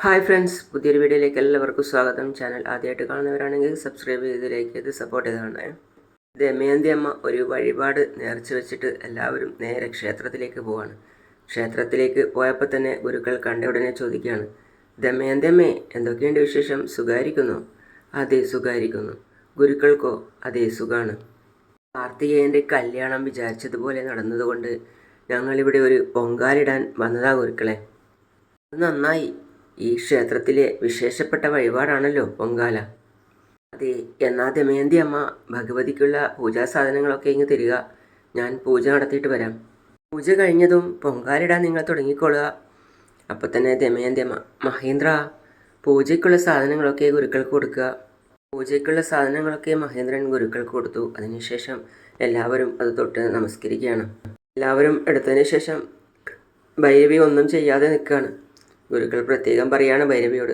Hi friends, പുതിയൊരു വീഡിയോയിലേക്ക് എല്ലാവർക്കും സ്വാഗതം. ചാനൽ ആദ്യമായിട്ട് കാണുന്നവരാണെങ്കിൽ സബ്സ്ക്രൈബ് ചെയ്ത് സപ്പോർട്ട് ചെയ്തതാണ്. ദമയന്തി അമ്മ ഒരു വഴിപാട് നേർച്ച വെച്ചിട്ട് എല്ലാവരും നേരെ ക്ഷേത്രത്തിലേക്ക് പോവാണ്. ക്ഷേത്രത്തിലേക്ക് പോയപ്പോൾ തന്നെ ഗുരുക്കൾ കണ്ട ഉടനെ ചോദിക്കുകയാണ്, ദമയന്തി അമ്മേ, എന്തൊക്കെയുണ്ട് വിശേഷം? സുഖായിരിക്കുന്നു? അതെ, സുഖായിരിക്കുന്നു. ഗുരുക്കൾക്കോ? അതെ, സുഖാണ്. കാർത്തികേയൻ്റെ കല്യാണം വിചാരിച്ചതുപോലെ നടന്നതുകൊണ്ട് ഞങ്ങളിവിടെ ഒരു പൊങ്കാലിടാൻ വന്നതാ ഗുരുക്കളെ. അത് നന്നായി. ഈ ക്ഷേത്രത്തിലെ വിശേഷപ്പെട്ട വഴിപാടാണല്ലോ പൊങ്കാല. അതെ, എന്നാ ദമയന്തി അമ്മ ഭഗവതിക്കുള്ള പൂജാ സാധനങ്ങളൊക്കെ ഇങ്ങ് തരിക. ഞാൻ പൂജ നടത്തിയിട്ട് വരാം. പൂജ കഴിഞ്ഞതും പൊങ്കാലിടാൻ നിങ്ങൾ തുടങ്ങിക്കൊള്ളുക. അപ്പോൾ തന്നെ ദമയന്തി അമ്മ, മഹേന്ദ്ര, പൂജയ്ക്കുള്ള സാധനങ്ങളൊക്കെ ഗുരുക്കൾക്ക് കൊടുക്കുക. പൂജയ്ക്കുള്ള സാധനങ്ങളൊക്കെ മഹേന്ദ്രൻ ഗുരുക്കൾക്ക് കൊടുത്തു. അതിനുശേഷം എല്ലാവരും അത് തൊട്ട് നമസ്കരിക്കുകയാണ്. എല്ലാവരും എടുത്തതിന് ശേഷം ഭൈരവി ഒന്നും ചെയ്യാതെ നിൽക്കുകയാണ്. ഗുരുക്കൾ പ്രത്യേകം പറയാണ് ഭൈരവിയോട്,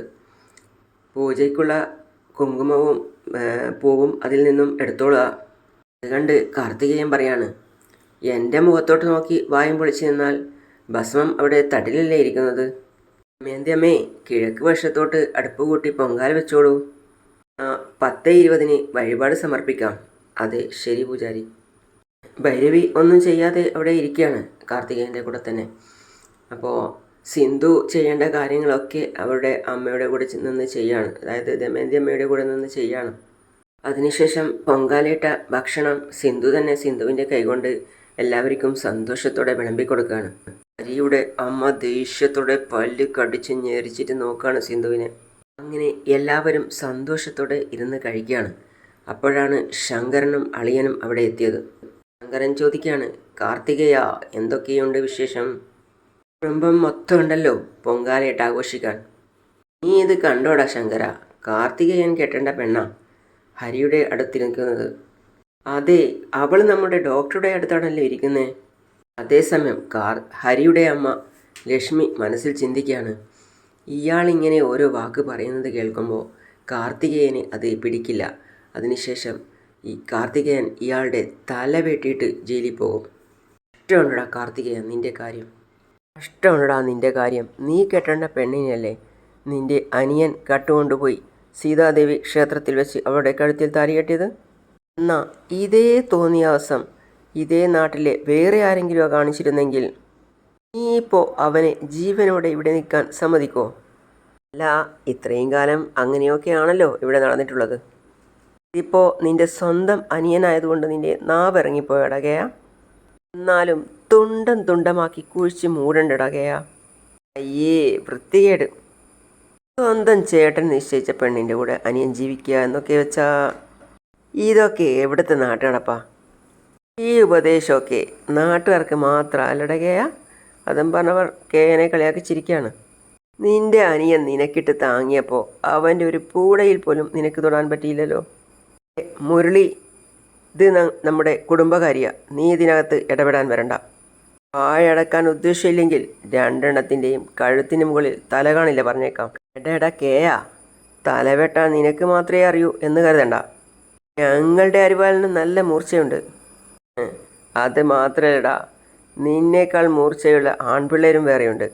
പൂജയ്ക്കുള്ള കുങ്കുമവും പൂവും അതിൽ നിന്നും എടുത്തോളുക. അത് കണ്ട് കാർത്തികേയൻ പറയാണ്, എൻ്റെ മുഖത്തോട്ട് നോക്കി വായും പൊളിച്ച് നിന്നാൽ ഭസ്മം അവിടെ തടിലല്ലേ ഇരിക്കുന്നത്? ദമയന്തി, കിഴക്ക് വശത്തോട്ട് അടുപ്പ് കൂട്ടി പൊങ്കാല വെച്ചോളൂ. 10:20 വഴിപാട് സമർപ്പിക്കാം. അതെ, ശരി പൂജാരി. ഭൈരവി ഒന്നും ചെയ്യാതെ അവിടെ ഇരിക്കുകയാണ് കാർത്തികേയൻ്റെ കൂടെ തന്നെ. അപ്പോൾ സിന്ധു ചെയ്യേണ്ട കാര്യങ്ങളൊക്കെ അവരുടെ അമ്മയുടെ കൂടെ നിന്ന് ചെയ്യാണ്. അതായത് ദമയന്തി അമ്മയുടെ കൂടെ നിന്ന് ചെയ്യാണ്. അതിനുശേഷം പൊങ്കാലയിട്ട ഭക്ഷണം സിന്ധു തന്നെ സിന്ധുവിൻ്റെ കൈകൊണ്ട് എല്ലാവർക്കും സന്തോഷത്തോടെ വിളമ്പിക്കൊടുക്കുകയാണ്. ഹരിയുടെ അമ്മ ദേഷ്യത്തോടെ പല്ല് കടിച്ച് ഞെരിച്ചിട്ട് നോക്കുകയാണ് സിന്ധുവിനെ. അങ്ങനെ എല്ലാവരും സന്തോഷത്തോടെ ഇരുന്ന് കഴിക്കുകയാണ്. അപ്പോഴാണ് ശങ്കരനും അളിയനും അവിടെ എത്തിയത്. ശങ്കരൻ ചോദിക്കുകയാണ്, കാർത്തികേയ, എന്തൊക്കെയുണ്ട് വിശേഷം? കുടുംബം മൊത്തം ഉണ്ടല്ലോ പൊങ്കാലയിട്ട് ആഘോഷിക്കാൻ. നീ ഇത് കണ്ടോടാ ശങ്കര, കാർത്തികേയൻ കെട്ടേണ്ട പെണ്ണ ഹരിയുടെ അടുത്ത് നിൽക്കുന്നത്. അതെ, അവൾ നമ്മുടെ ഡോക്ടറുടെ അടുത്താണല്ലോ ഇരിക്കുന്നത്. അതേസമയം ഹരിയുടെ അമ്മ ലക്ഷ്മി മനസ്സിൽ ചിന്തിക്കുകയാണ്, ഇയാളിങ്ങനെ ഓരോ വാക്ക് പറയുന്നത് കേൾക്കുമ്പോൾ കാർത്തികേയന് അത് പിടിക്കില്ല. അതിനുശേഷം ഈ കാർത്തികേയൻ ഇയാളുടെ തല വെട്ടിയിട്ട് ജയിലിൽ പോകും. ഇഷ്ടമുണ്ടടാ കാർത്തികേയൻ നിൻ്റെ കാര്യം, കഷ്ടമുണ്ടടാ നിൻ്റെ കാര്യം. നീ കെട്ടേണ്ട പെണ്ണിനല്ലേ നിൻ്റെ അനിയൻ കട്ടുകൊണ്ടുപോയി സീതാദേവി ക്ഷേത്രത്തിൽ വെച്ച് അവളുടെ കഴുത്തിൽ താലി കെട്ടിയത്. എന്നാ ഇതേ തോന്നിയാസം ഇതേ നാട്ടിലെ വേറെ ആരെങ്കിലും കാണിച്ചിരുന്നെങ്കിൽ നീ ഇപ്പോൾ അവനെ ജീവനോടെ ഇവിടെ നിൽക്കാൻ സമ്മതിക്കോ? അല്ല, ഇത്രയും കാലം അങ്ങനെയൊക്കെയാണല്ലോ ഇവിടെ നടന്നിട്ടുള്ളത്. ഇതിപ്പോൾ നിൻ്റെ സ്വന്തം അനിയനായതുകൊണ്ട് നിൻ്റെ നാവ് ഇറങ്ങിപ്പോയടകയാ. എന്നാലും തുണ്ടം തുണ്ടമാക്കി കുഴിച്ച് മൂടണ്ടടകയാ. അയ്യേ, വൃത്തികേട്. സ്വന്തം ചേട്ടൻ നിശ്ചയിച്ച പെണ്ണിൻ്റെ കൂടെ അനിയൻ ജീവിക്കുക എന്നൊക്കെ വെച്ചാ ഇതൊക്കെ എവിടുത്തെ നാട്ടുനടപ്പാ? ഈ ഉപദേശമൊക്കെ നാട്ടുകാർക്ക് മാത്രമല്ലടകയാ. അതും പറഞ്ഞവർ കേനെ കളിയാക്കി ചിരിക്കുകയാണ്. നിൻ്റെ അനിയൻ നിനക്കിട്ട് താങ്ങിയപ്പോൾ അവൻ്റെ ഒരു പൂടയിൽ പോലും നിനക്ക് തൊടാൻ പറ്റിയില്ലല്ലോ. മുരളി, ഇത് നമ്മുടെ കുടുംബകാരിയാണ്. നീ ഇതിനകത്ത് ഇടപെടാൻ വരണ്ട. വായടക്കാൻ ഉദ്ദേശമില്ലെങ്കിൽ രണ്ടെണ്ണത്തിൻ്റെയും കഴുത്തിന് മുകളിൽ തല കാണില്ല, പറഞ്ഞേക്കാം. എടാ കേയാ, തലവെട്ടാൻ നിനക്ക് മാത്രമേ അറിയൂ എന്ന് കരുതണ്ട. ഞങ്ങളുടെ അരിവാലിന് നല്ല മൂർച്ചയുണ്ട്. അത് മാത്രമല്ലടാ, നിന്നേക്കാൾ മൂർച്ചയുള്ള ആൺപിള്ളേരും വേറെയുണ്ട്.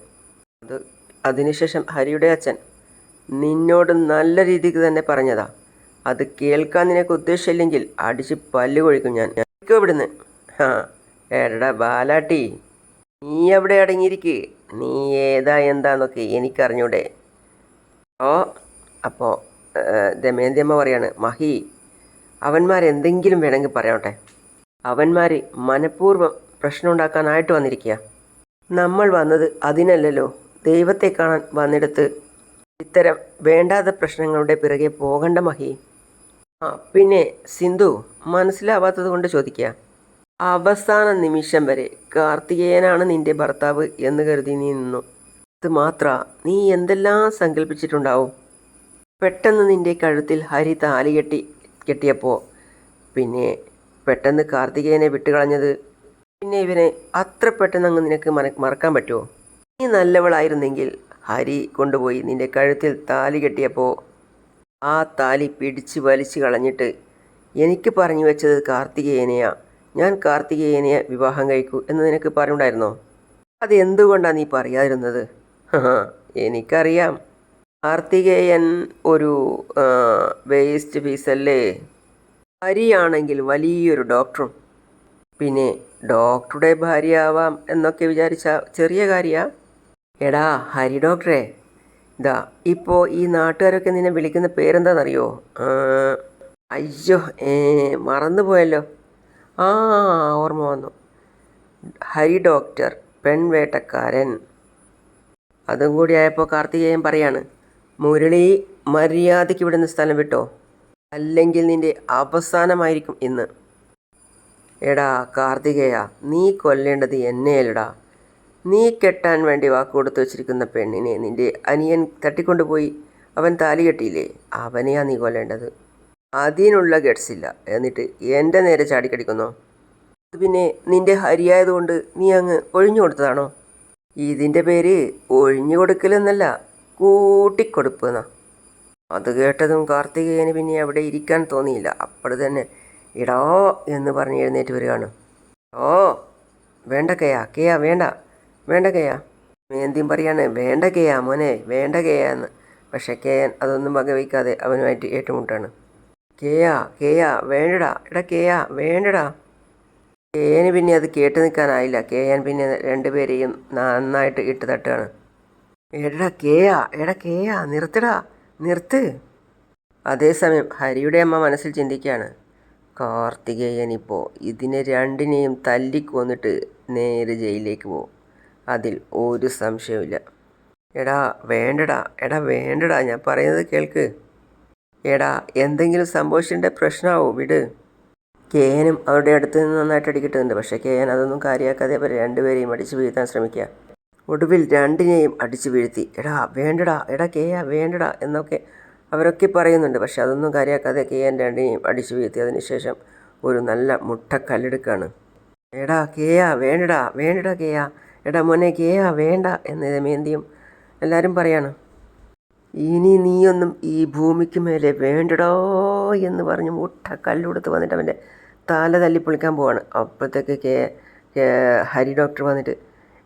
അതിനുശേഷം ഹരിയുടെ അച്ഛൻ നിന്നോട് നല്ല രീതിക്ക് തന്നെ പറഞ്ഞതാ. അത് കേൾക്കാൻ നിനക്ക് ഉദ്ദേശമില്ലെങ്കിൽ അടിച്ച് പല്ല് കൊഴിക്കും ഞാൻ. ഇവിടുന്ന്. എടാ ബാലാട്ടി, നീ അവിടെ അടങ്ങിയിരിക്ക്. നീ ഏതാ എന്താന്നൊക്കെ എനിക്കറിഞ്ഞൂടെ. അപ്പോൾ ദമയന്തി അമ്മ പറയാണ്, മഹി, അവന്മാരെന്തെങ്കിലും വേണമെങ്കിൽ പറയട്ടെ. അവന്മാർ മനഃപൂർവ്വം പ്രശ്നം ഉണ്ടാക്കാനായിട്ട് വന്നിരിക്കുക. നമ്മൾ വന്നത് അതിനല്ലല്ലോ. ദൈവത്തെ കാണാൻ വന്നിടത്ത് ഇത്തരം വേണ്ടാത്ത പ്രശ്നങ്ങളുടെ പിറകെ പോകണ്ട മഹി. പിന്നെ സിന്ധു, മനസ്സിലാവാത്തത് കൊണ്ട് ചോദിക്കുക. അവസാന നിമിഷം വരെ കാർത്തികേയനാണ് നിന്റെ ഭർത്താവ് എന്ന് കരുതി നീ നിന്നു. ഇത് മാത്രം നീ എന്തെല്ലാം സങ്കല്പിച്ചിട്ടുണ്ടാവും. പെട്ടെന്ന് നിന്റെ കഴുത്തിൽ ഹരി താലി കെട്ടിയപ്പോൾ പിന്നെ പെട്ടെന്ന് കാർത്തികേയനെ വിട്ടുകളഞ്ഞത്. പിന്നെ ഇവനെ അത്ര പെട്ടെന്ന് അങ്ങ് നിനക്ക് മറക്കാൻ പറ്റുമോ? നീ നല്ലവളായിരുന്നെങ്കിൽ ഹരി കൊണ്ടുപോയി നിന്റെ കഴുത്തിൽ താലി കെട്ടിയപ്പോൾ ആ താലി പിടിച്ച് വലിച്ചു കളഞ്ഞിട്ട് എനിക്ക് പറഞ്ഞു വെച്ചത് കാർത്തികേയനെയാ, ഞാൻ കാർത്തികേയനെ വിവാഹം കഴിക്കൂ എന്ന് നിനക്ക് പറഞ്ഞുണ്ടായിരുന്നോ? അത് എന്തുകൊണ്ടാണ് നീ പറയാതിരുന്നത്? എനിക്കറിയാം. കാർത്തികേയൻ ഒരു വേസ്റ്റ് പീസല്ലേ. ഹരിയാണെങ്കിൽ വലിയൊരു ഡോക്ടറും. പിന്നെ ഡോക്ടറുടെ ഭാര്യയാവാം എന്നൊക്കെ വിചാരിച്ച ചെറിയ കാര്യമാ. എടാ ഹരി ഡോക്ടറെ, ഇതാ ഇപ്പോൾ ഈ നാട്ടുകാരൊക്കെ നിന്നെ വിളിക്കുന്ന പേരെന്താണെന്നറിയോ? അയ്യോ, മറന്നുപോയല്ലോ. ആ, ഓർമ്മ വന്നു. ഹരി ഡോക്ടർ, പെൺവേട്ടക്കാരൻ. അതും കൂടി ആയപ്പോൾ കാർത്തികേയൻ പറയാണ്, മുരളി മര്യാദയ്ക്ക് ഇവിടുന്ന് സ്ഥലം വിട്ടോ, അല്ലെങ്കിൽ നിന്റെ അവസാനമായിരിക്കും ഇന്ന്. എടാ കാർത്തികേയ, നീ കൊല്ലേണ്ടത് എന്നെയല്ലടാ. നീ കെട്ടാൻ വേണ്ടി വാക്ക് കൊടുത്തു വച്ചിരിക്കുന്ന പെണ്ണിനെ നിന്റെ അനിയൻ തട്ടിക്കൊണ്ടുപോയി അവൻ താലി കെട്ടിയില്ലേ, അവനെയാ നീ കൊല്ലേണ്ടത്. അതിനുള്ള ഗട്സില്ല, എന്നിട്ട് എൻ്റെ നേരെ ചാടിക്കടിക്കുന്നോ? അത് പിന്നെ നിന്റെ ഹരിയായതുകൊണ്ട് നീ അങ്ങ് ഒഴിഞ്ഞു കൊടുത്തതാണോ? ഇതിൻ്റെ പേര് ഒഴിഞ്ഞു കൊടുക്കലെന്നല്ല, കൂട്ടിക്കൊടുപ്പ് എന്നാ. അത് കേട്ടതും കാർത്തികേയന് പിന്നെ അവിടെ ഇരിക്കാൻ തോന്നിയില്ല. അപ്പോൾ തന്നെ ഇടോ എന്ന് പറഞ്ഞ് എഴുന്നേറ്റ് വരികയാണ്. ഓ വേണ്ട കേയ വേണ്ട, വേണ്ട കേയ. മേന്തിയും പറയാണ്, വേണ്ട കേയ മോനെ, വേണ്ട കേയ എന്ന്. പക്ഷേ കേയൻ അതൊന്നും വകവയ്ക്കാതെ അവനുമായിട്ട് ഏറ്റുമുട്ടാണ്. കേയ വേണ്ടടാ, എടാ കേയ വേണ്ടടാ. കേയന് പിന്നെ അത് കേട്ട് നിൽക്കാനായില്ല. കേയൻ പിന്നെ രണ്ടുപേരെയും നന്നായിട്ട് ഇട്ട് തട്ടുകയാണ്. എടാ കേയ നിർത്തടാ, നിർത്ത്. അതേസമയം ഹരിയുടെ അമ്മ മനസ്സിൽ ചിന്തിക്കുകയാണ്, കാർത്തികേയനിപ്പോൾ ഇതിനെ രണ്ടിനെയും തല്ലിക്കൊന്നിട്ട് നേരെ ജയിലിലേക്ക് പോകും, അതിൽ ഒരു സംശയമില്ല. എടാ വേണ്ടടാ, ഞാൻ പറയുന്നത് കേൾക്ക്. എടാ എന്തെങ്കിലും സംഭവിച്ചിട്ടുണ്ടെങ്കിൽ പ്രശ്നമാവും, വിട്. കേയനും അവരുടെ അടുത്ത് നിന്ന് നന്നായിട്ട് അടിക്കിട്ടുന്നുണ്ട്. പക്ഷേ കേയൻ അതൊന്നും കാര്യമാക്കാതെ അവർ രണ്ടുപേരെയും അടിച്ചു വീഴ്ത്താൻ ശ്രമിക്കുക. ഒടുവിൽ രണ്ടിനെയും അടിച്ചു വീഴ്ത്തി. എടാ കേയ വേണ്ടടാ എന്നൊക്കെ അവരൊക്കെ പറയുന്നുണ്ട്. പക്ഷെ അതൊന്നും കാര്യമാക്കാതെ കേയൻ രണ്ടിനെയും അടിച്ചു വീഴ്ത്തി. അതിനുശേഷം ഒരു നല്ല മുട്ടക്കല്ലെടുക്കാണ്. എടാ കേയ വേണ്ടടാ കേയ, എടാ മോനെ കേയ വേണ്ട എന്ന് ദമയന്തിയും എല്ലാവരും പറയാണ്. ഇനി നീയൊന്നും ഈ ഭൂമിക്ക് മേലെ വേണ്ടടോ എന്ന് പറഞ്ഞ് മുട്ടക്കല്ലെടുത്ത് വന്നിട്ട് അവൻ്റെ തല തല്ലിപ്പൊളിക്കാൻ പോവാണ്. അപ്പോഴത്തേക്ക് ഹരി ഡോക്ടർ വന്നിട്ട്,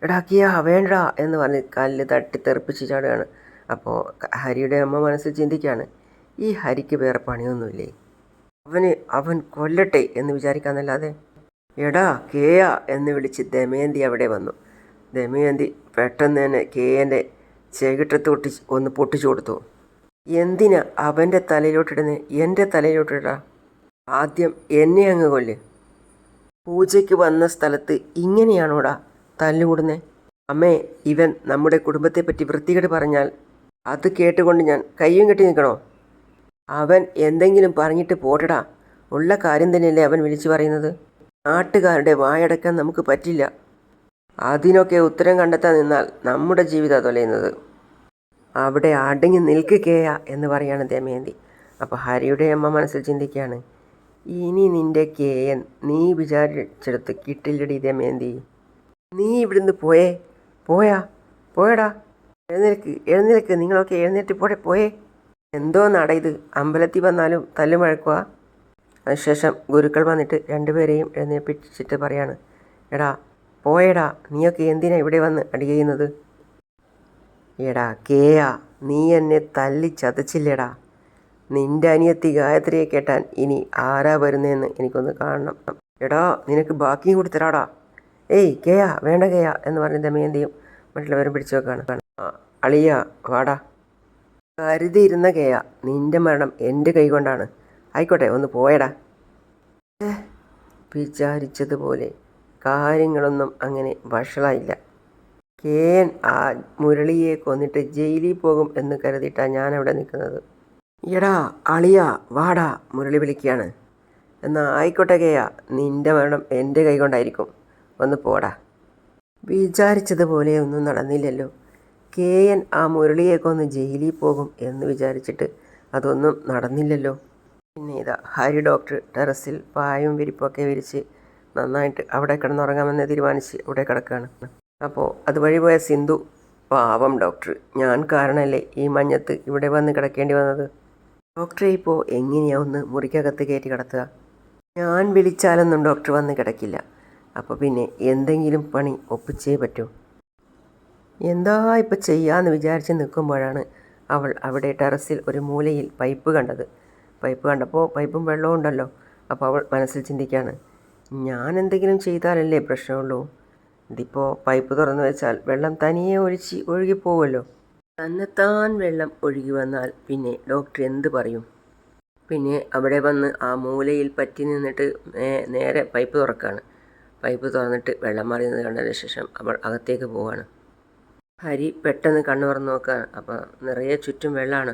എടാ കിയ വേണ്ടടാ എന്ന് പറഞ്ഞ് കല്ല് തട്ടി തെറിപ്പിച്ച് ചാടുകയാണ്. അപ്പോൾ ഹരിയുടെ അമ്മ മനസ്സിൽ ചിന്തിക്കുകയാണ്, ഈ ഹരിക്ക് വേറെ പണിയൊന്നുമില്ലേ, അവൻ കൊല്ലട്ടെ എന്ന് വിചാരിക്കാന്നല്ലാതെ. എടാ കേയ എന്ന് വിളിച്ച് ദമയന്തി അവിടെ വന്നു. ദമയന്തി പെട്ടെന്ന് തന്നെ കേയൻ്റെ ചെകിട്ടത്ത് ഒന്ന് പൊട്ടിച്ചു കൊടുത്തു. എന്തിനാ അവൻ്റെ തലയിലോട്ടിടുന്നത്, എൻ്റെ തലയിലോട്ടിടാ. ആദ്യം എന്നെ അങ്ങ് കൊല്ല്. പൂജയ്ക്ക് വന്ന സ്ഥലത്ത് ഇങ്ങനെയാണോടാ തല്ലുകൂടുന്നേ? അമ്മേ, ഇവൻ നമ്മുടെ കുടുംബത്തെപ്പറ്റി വൃത്തികേട് പറഞ്ഞാൽ അത് കേട്ടുകൊണ്ട് ഞാൻ കയ്യും കെട്ടി നിൽക്കണോ? അവൻ എന്തെങ്കിലും പറഞ്ഞിട്ട് പോട്ടടാ. ഉള്ള കാര്യം തന്നെയല്ലേ അവൻ വിളിച്ചു പറയുന്നത്. നാട്ടുകാരുടെ വായടക്കാൻ നമുക്ക് പറ്റില്ല. അതിനൊക്കെ ഉത്തരം കണ്ടെത്താൻ നിന്നാൽ നമ്മുടെ ജീവിതം തൊലയുന്നത്. അവിടെ അടങ്ങി നിൽക്ക് കേയ എന്ന് പറയാണ് ദമയന്തി. അപ്പോൾ ഹരിയുടെ അമ്മ മനസ്സിൽ ചിന്തിക്കുകയാണ്, ഇനി നിൻ്റെ കേയൻ നീ വിചാരിച്ചെടുത്ത് കിട്ടില്ലടി ദമയന്തി. നീ ഇവിടുന്ന് പോയടാ. എഴുന്നേൽക്ക്, നിങ്ങളൊക്കെ എഴുന്നേറ്റ് പോയേ. എന്തോ നട ഇത്, അമ്പലത്തിൽ വന്നാലും തല്ലുമഴക്കുക. അതിനുശേഷം ഗുരുക്കൾ വന്നിട്ട് രണ്ടുപേരെയും എഴുന്നേൽപ്പിച്ചിട്ട് പറയാണ്, എടാ പോയടാ, നീയൊക്കെ എന്തിനാ ഇവിടെ വന്ന് അടി ചെയ്യുന്നത്? എടാ കേയ, നീ എന്നെ തല്ലി ചതച്ചില്ലേടാ. നിൻ്റെ അനിയത്തി ഗായത്രിയെ കേട്ടാൻ ഇനി ആരാ വരുന്നതെന്ന് എനിക്കൊന്ന് കാണണം. എടാ നിനക്ക് ബാക്കിയും കൂടി തരാടാ. ഏയ് കേയ വേണ്ട കേയ എന്ന് പറഞ്ഞ് ദമയന്തിയും മറ്റുള്ളവരും പിടിച്ചു വെക്കാണ്. അളിയ വാടാ. കരുതിയിരുന്ന കേയ, നിൻ്റെ മരണം എൻ്റെ കൈകൊണ്ടാണ്. ആയിക്കോട്ടെ, ഒന്ന് പോയടാ. വിചാരിച്ചതുപോലെ കാര്യങ്ങളൊന്നും അങ്ങനെ വഷളായില്ല. കേയൻ ആ മുരളിയെ കൊന്നിട്ട് ജയിലിൽ പോകും എന്ന് കരുതിയിട്ടാണ് ഞാനവിടെ നിൽക്കുന്നത്. എടാ അളിയ വാടാ, മുരളി വിളിക്കുകയാണ്. എന്നാൽ ആയിക്കോട്ടെ കേയ, നിൻ്റെ മരണം എൻ്റെ കൈകൊണ്ടായിരിക്കും, ഒന്ന് പോടാ. വിചാരിച്ചതുപോലെ ഒന്നും നടന്നില്ലല്ലോ. കേയൻ ആ മുരളിയെ കൊന്ന് ജയിലിൽ പോകും എന്ന് വിചാരിച്ചിട്ട് അതൊന്നും നടന്നില്ലല്ലോ. പിന്നെ ഇതാ ഹരി ഡോക്ടർ ടെറസിൽ പായും വിരിപ്പൊക്കെ വിരിച്ച് നന്നായിട്ട് അവിടെ കിടന്നുറങ്ങാമെന്ന് തീരുമാനിച്ച് അവിടെ കിടക്കുകയാണ്. അപ്പോൾ അതുവഴി പോയ സിന്ധു, പാവം ഡോക്ടർ, ഞാൻ കാരണമല്ലേ ഈ മഞ്ഞത്ത് ഇവിടെ വന്ന് കിടക്കേണ്ടി വന്നത്. ഡോക്ടറെ ഇപ്പോൾ എങ്ങനെയാ ഒന്ന് മുറിക്കകത്ത് കയറ്റി കിടത്തുക? ഞാൻ വിളിച്ചാലൊന്നും ഡോക്ടർ വന്ന് കിടക്കില്ല. അപ്പോൾ പിന്നെ എന്തെങ്കിലും പണി ഒപ്പിച്ചേ പറ്റൂ. എന്താ ഇപ്പം ചെയ്യാമെന്ന് വിചാരിച്ച് നിൽക്കുമ്പോഴാണ് അവൾ അവിടെ ടെറസിൽ ഒരു മൂലയിൽ പൈപ്പ് കണ്ടപ്പോൾ പൈപ്പും വെള്ളവും ഉണ്ടല്ലോ. അപ്പോൾ അവൾ മനസ്സിൽ ചിന്തിക്കുകയാണ്, ഞാൻ എന്തെങ്കിലും ചെയ്താലല്ലേ പ്രശ്നമുള്ളൂ. ഇതിപ്പോൾ പൈപ്പ് തുറന്നു വെച്ചാൽ വെള്ളം തനിയെ ഒഴുകിപ്പോവുമല്ലോ. തന്നെത്താൻ വെള്ളം ഒഴുകി വന്നാൽ പിന്നെ ഡോക്ടർ എന്ത് പറയും? പിന്നെ അവിടെ വന്ന് ആ മൂലയിൽ പറ്റി നിന്നിട്ട് നേരെ പൈപ്പ് തുറക്കുകയാണ്. പൈപ്പ് തുറന്നിട്ട് വെള്ളം മറിയുന്നത് കണ്ടതിന് ശേഷം അവൾ അകത്തേക്ക് പോവുകയാണ്. ഹരി പെട്ടെന്ന് കണ്ണു തുറന്ന് നോക്കുകയാണ്. അപ്പോൾ നിറയെ ചുറ്റും വെള്ളമാണ്.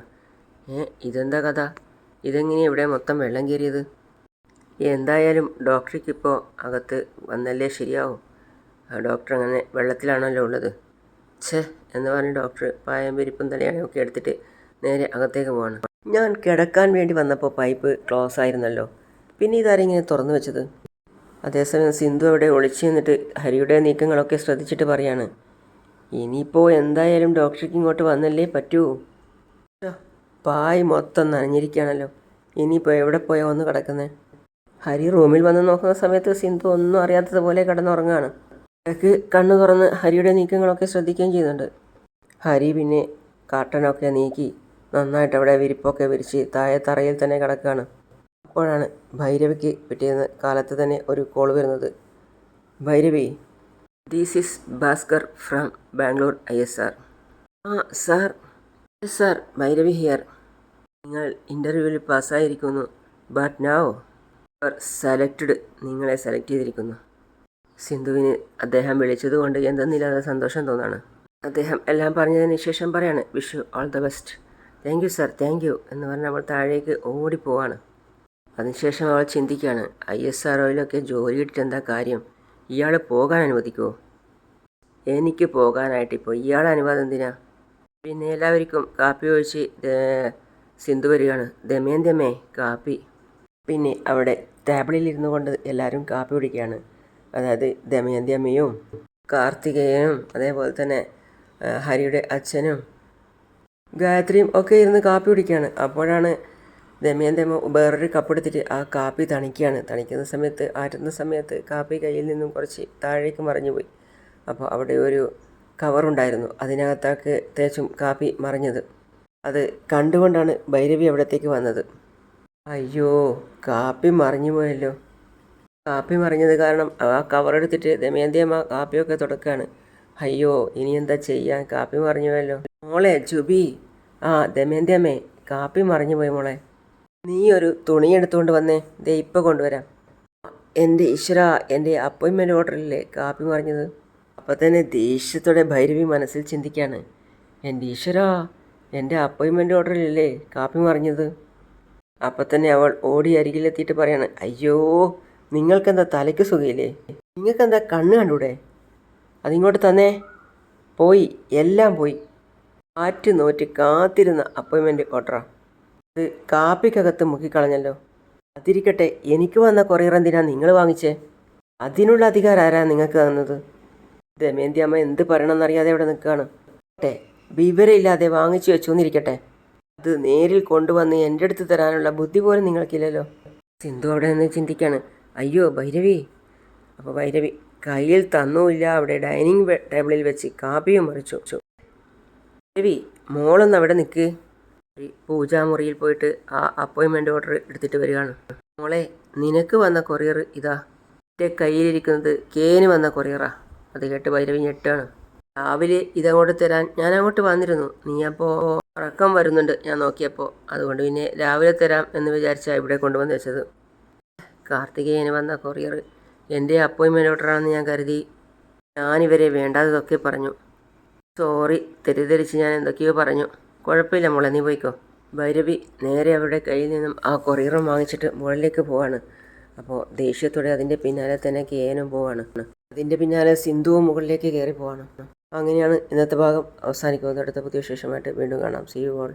ഇതെന്താ കഥ? ഇതെങ്ങനെയാണ് ഇവിടെ മൊത്തം വെള്ളം കയറിയത്? എന്തായാലും ഡോക്ടർക്കിപ്പോൾ അകത്ത് വന്നല്ലേ ശരിയാവും. ആ ഡോക്ടർ അങ്ങനെ വെള്ളത്തിലാണല്ലോ ഉള്ളത്. എന്ന് പറഞ്ഞ് ഡോക്ടർ പായം വിരിപ്പും തലയാണൊക്കെ എടുത്തിട്ട് നേരെ അകത്തേക്ക് പോവാണ്. ഞാൻ കിടക്കാൻ വേണ്ടി വന്നപ്പോൾ പൈപ്പ് ക്ലോസ് ആയിരുന്നല്ലോ, പിന്നെ ഇതാരെങ്ങനെ തുറന്നു വെച്ചത്? അതേസമയം സിന്ധു അവിടെ ഒളിച്ചു നിന്നിട്ട് ഹരിയുടെ നീക്കങ്ങളൊക്കെ ശ്രദ്ധിച്ചിട്ട് പറയാണ്, ഇനിയിപ്പോൾ എന്തായാലും ഡോക്ടർക്ക് ഇങ്ങോട്ട് വന്നല്ലേ പറ്റൂ. പായ് മൊത്തം നനഞ്ഞിരിക്കുകയാണല്ലോ, ഇനിയിപ്പോൾ എവിടെ പോയാൽ വന്ന് കിടക്കുന്നത്? ഹരി റൂമിൽ വന്ന് നോക്കുന്ന സമയത്ത് സിന്ധു ഒന്നും അറിയാത്തതുപോലെ കിടന്നുറങ്ങുകയാണ്. ഇടയ്ക്ക് കണ്ണു തുറന്ന് ഹരിയുടെ നീക്കങ്ങളൊക്കെ ശ്രദ്ധിക്കുകയും ചെയ്യുന്നുണ്ട്. ഹരി പിന്നെ കാട്ടനൊക്കെ നീക്കി നന്നായിട്ട് അവിടെ വിരിപ്പൊക്കെ വിരിച്ച് താഴെ തറയിൽ തന്നെ കിടക്കുകയാണ്. അപ്പോഴാണ് ഭൈരവിക്ക് പിറ്റേന്ന് കാലത്ത് തന്നെ ഒരു കോൾ വരുന്നത്. Bhairavi, this is Bhaskar from Bangalore ISR. Sir. Sir, Bhairavi here. നിങ്ങൾ ഇൻ്റർവ്യൂവിൽ പാസ്സായിരിക്കുന്നു. But now selected. നിങ്ങളെ സെലക്ട് ചെയ്തിരിക്കുന്നു. സിന്ധുവിന് അദ്ദേഹം വിളിച്ചതുകൊണ്ട് എന്തെന്നില്ലാതെ സന്തോഷം തോന്നാണ്. അദ്ദേഹം എല്ലാം പറഞ്ഞതിന് ശേഷം പറയാണ്, wish you all the best. Thank you sir, thank you എന്ന് പറഞ്ഞ് അവൾ താഴേക്ക് ഓടിപ്പോവാണ്. അതിനുശേഷം അവൾ ചിന്തിക്കുകയാണ്, ISROയിലൊക്കെ ജോലി കിട്ടിയിട്ട് എന്താ കാര്യം? ഇയാൾ പോകാൻ അനുവദിക്കുമോ? എനിക്ക് പോകാനായിട്ട് ഇപ്പോൾ ഇയാളെ അനുവാദം എന്തിനാ? പിന്നെ എല്ലാവർക്കും കാപ്പി ഒഴിച്ച് സിന്ധു വരികയാണ്. ദമയന്തിയമ്മേ കാപ്പി. പിന്നെ അവിടെ ടേബിളിൽ ഇരുന്നു കൊണ്ട് എല്ലാവരും കാപ്പി കുടിക്കുകയാണ്. അതായത് ദമയന്തി അമ്മയും കാർത്തികേയനും അതേപോലെ തന്നെ ഹരിയുടെ അച്ഛനും ഗായത്രിയും ഒക്കെ ഇരുന്ന് കാപ്പി കുടിക്കുകയാണ്. അപ്പോഴാണ് ദമയന്തി അമ്മ വേറൊരു കപ്പ് എടുത്തിട്ട് ആ കാപ്പി തണിക്കുകയാണ്. തണിക്കുന്ന സമയത്ത് ആറ്റുന്ന സമയത്ത് കാപ്പി കയ്യിൽ നിന്നും കുറച്ച് താഴേക്ക് മറിഞ്ഞു പോയി. അപ്പോൾ അവിടെ ഒരു കവറുണ്ടായിരുന്നു, അതിനകത്തേക്ക് തേച്ചും കാപ്പി മറിഞ്ഞത്. അത് കണ്ടുകൊണ്ടാണ് ഭൈരവി അവിടത്തേക്ക് വന്നത്. അയ്യോ, കാപ്പി മറിഞ്ഞു പോയല്ലോ. കാപ്പി മറിഞ്ഞത് കാരണം ആ കവറെടുത്തിട്ട് ദമയന്തി അമ്മ കാപ്പിയൊക്കെ തുടക്കുകയാണ്. അയ്യോ, ഇനി എന്താ ചെയ്യാൻ, കാപ്പി മറിഞ്ഞു പോയല്ലോ. മോളെ ജുബി, ദമയന്തി അമ്മേ കാപ്പി മറിഞ്ഞു പോയി മോളെ. നീ ഒരു തുണി എടുത്തുകൊണ്ട് വന്നേ, ദേ ഇപ്പോൾ കൊണ്ടുവരാം. എൻ്റെ ഈശ്വര, എൻ്റെ അപ്പോയിൻമെൻറ്റ് ഓർഡറിലല്ലേ കാപ്പി മറിഞ്ഞത്. അപ്പോൾ തന്നെ ദേഷ്യത്തോടെ ഭൈരവി മനസ്സിൽ ചിന്തിക്കുകയാണ്, എൻ്റെ ഈശ്വര, എൻ്റെ അപ്പോയിൻമെൻറ്റ് ഓർഡറിലല്ലേ കാപ്പി മറിഞ്ഞത്. അപ്പം തന്നെ അവൾ ഓടി അരികിലെത്തിയിട്ട് പറയാണ്, അയ്യോ, നിങ്ങൾക്കെന്താ തലയ്ക്ക് സുഖയില്ലേ? നിങ്ങൾക്കെന്താ കണ്ണ് കണ്ടൂടെ? അതിങ്ങോട്ട് തന്നെ. പോയി, എല്ലാം പോയി. ആറ്റ് നോറ്റ് കാത്തിരുന്ന അപ്പോയിൻമെൻറ്റ് ഓർഡറാ. അത് കാപ്പിക്കകത്ത് മുക്കിക്കളഞ്ഞല്ലോ. അതിരിക്കട്ടെ, എനിക്ക് വന്ന കൊറിയർ എന്തിനാ നിങ്ങൾ വാങ്ങിച്ചേ? അതിനുള്ള അധികാരം ആരാ നിങ്ങൾക്ക് തന്നത്? ദമയന്തി അമ്മ എന്ത് പറയണമെന്നറിയാതെ അവിടെ നിൽക്കുകയാണ്. വിവരമില്ലാതെ വാങ്ങിച്ചു വെച്ചോന്നിരിക്കട്ടെ, അത് നേരിൽ കൊണ്ടുവന്ന് എൻ്റെ അടുത്ത് തരാനുള്ള ബുദ്ധി പോലും നിങ്ങൾക്കില്ലല്ലോ. സിന്ധു അവിടെ നിന്ന് ചിന്തിക്കുകയാണ്, അയ്യോ ഭൈരവി. അപ്പോൾ ഭൈരവി കയ്യിൽ തന്നുമില്ല, അവിടെ ഡൈനിങ് ടേബിളിൽ വെച്ച് കാപ്പിയും മറിച്ചു. ഭൈരവി, മോളൊന്ന് അവിടെ നിൽക്ക്. പൂജാമുറിയിൽ പോയിട്ട് ആ അപ്പോയിൻമെൻറ്റ് ഓർഡർ എടുത്തിട്ട് വരികയാണ്. മോളെ, നിനക്ക് വന്ന കൊറിയർ ഇതാ. എൻ്റെ കയ്യിലിരിക്കുന്നത് കേന് വന്ന കൊറിയറാ. അത് കേട്ട് ഭൈരവി ഞെട്ടാണ്. രാവിലെ ഇതങ്ങോട്ട് തരാൻ ഞാൻ അങ്ങോട്ട് വന്നിരുന്നു, നീ അപ്പോൾ ഉറക്കം വരുന്നുണ്ട് ഞാൻ നോക്കിയപ്പോൾ, അതുകൊണ്ട് പിന്നെ രാവിലെ തരാം എന്ന് വിചാരിച്ചാൽ ഇവിടെ കൊണ്ടുവന്ന് വെച്ചത്. കാർത്തികേയന് വന്ന കൊറിയർ എൻ്റെ അപ്പോയിൻമെൻറ്റ് ഓർഡറാണെന്ന് ഞാൻ കരുതി. ഞാനിവരെ വേണ്ടാത്തതൊക്കെ പറഞ്ഞു. സോറി, തെറ്റിദ്ധരിച്ച് ഞാൻ എന്തൊക്കെയോ പറഞ്ഞു. കുഴപ്പമില്ല മോളെ, നീ പോയിക്കോ. ഭൈരവി നേരെ അവരുടെ കയ്യിൽ നിന്നും ആ കൊറിയറും വാങ്ങിച്ചിട്ട് മുകളിലേക്ക് പോവാണ്. അപ്പോൾ ദേഷ്യത്തോടെ അതിൻ്റെ പിന്നാലെ തന്നെ കേനും പോവാണ്. അതിൻ്റെ പിന്നാലെ സിന്ധുവും മുകളിലേക്ക് കയറി പോവാണ്. അങ്ങനെയാണ് ഇന്നത്തെ ഭാഗം അവസാനിക്കുന്നത്. അടുത്ത പുതിയ വിശേഷമായിട്ട് വീണ്ടും കാണാം. See you all.